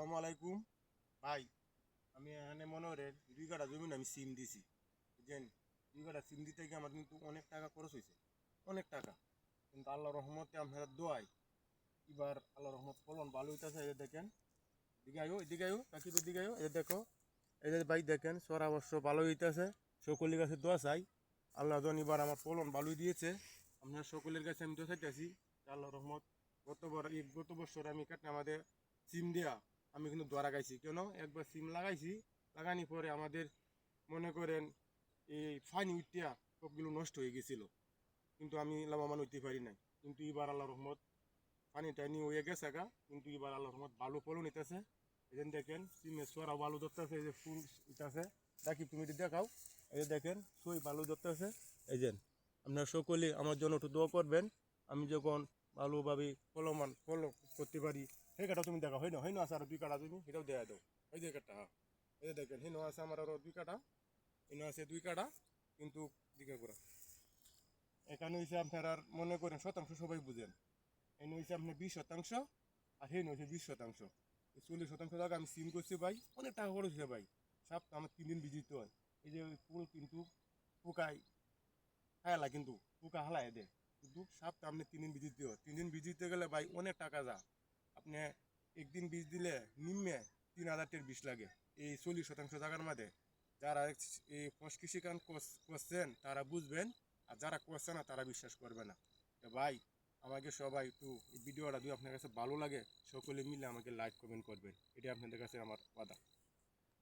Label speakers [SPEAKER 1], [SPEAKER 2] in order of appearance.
[SPEAKER 1] আসসালামু আলাইকুম ভাই। আমি এখানে মনে করেন 2 কাঠা জমি আমি সিম দিছি, বুঝছেন? 2 কাঠা সিম দিতে গিয়ে আমার কিন্তু অনেক টাকা খরচ হয়েছে, অনেক টাকা। কিন্তু আল্লাহ রহমতে আপনারা দোয়াই এবার আল্লাহ রহমত ফলন ভালো হইতেছে। এই যে দেখেন, এদিকে আয়ো কাকিব, এদিকে আয়ো, এই দেখো, এই যে ভাই দেখেন সরা অবশ্য ভালো হইতেছে। সকলের কাছে দোয়া চাই, আল্লাহ জন এবার আমার ফলন ভালোই দিয়েছে। আপনার সকলের কাছে আমি দোয়া চাইতেছি আল্লাহ রহমত। গত বছর আমি কাটনা আমাদের সিম দেয়া আমি কিন্তু দোয়া গাইছি কেন, একবার সিম লাগাইছি, লাগানি পরে আমাদের মনে করেন এই ফানি উঠিয়া সবগুলো নষ্ট হয়ে গেছিল, কিন্তু আমি লাভবান হইতে পারি নাই। কিন্তু এবার আল্লাহ রহমত পানি টাইনি হয়ে গেছে গা, কিন্তু এবার আল্লাহ রহমত ভালো ফলন নিতেছে। এই যে দেখেন সিমের সোয়ারা ভালো ধরতেছে, এই যে ফুল ইতাছে, দেখি তুমি এটি দেখাও। এই যে দেখেন সই ভালো ধরতেছে। এই যে আপনারা সকলে আমার জন্য একটু দোয়া করবেন, আমি যখন ভালোভাবে ফলো করতে পারি। সেই কাটা তুমি দেখাও, হয় না আছে আর 2 কাঠা তুমি এটাও দেয়া দাও। ওই যে কাঠা, হ্যাঁ, এই যে দেখেন হেন আছে আমার আরো 2 কাঠা, এনে আছে 2 কাঠা, কিন্তু দিকে করা এখানে হয়েছে আপনার আর মনে করেন শতাংশ সবাই বুঝেন। এনে হয়েছে আপনার 20 শতাংশ, আর হেন হয়েছে 20 শতাংশ। 40 শতাংশ জায়গা আমি সিম করছি ভাই, অনেক টাকা খরচ হয়েছে ভাই। সাপ আমার 3 দিন ভিজিতে হয়। এই যে ফুল কিন্তু পোকায় হায়ালা, কিন্তু পোকা হালায় দেয়, কিন্তু সাপটা আপনি 3 দিন ভিজিতে হয়। 3 দিন ভিজিতে গেলে ভাই অনেক টাকা যা। আপনি একদিন বীজ দিলে নিম্নে 3,000 বীজ লাগে এই 40 শতাংশ জায়গার মধ্যে। যারা এই কৃষি কাজ করছেন তারা বুঝবেন, আর যারা করছে না তারা বিশ্বাস করবে না। তো ভাই আমাকে সবাই একটু এই ভিডিওটা যদি আপনার কাছে ভালো লাগে সকলে মিলে আমাকে লাইক কমেন্ট করবেন, এটা আপনাদের কাছে আমার কথা।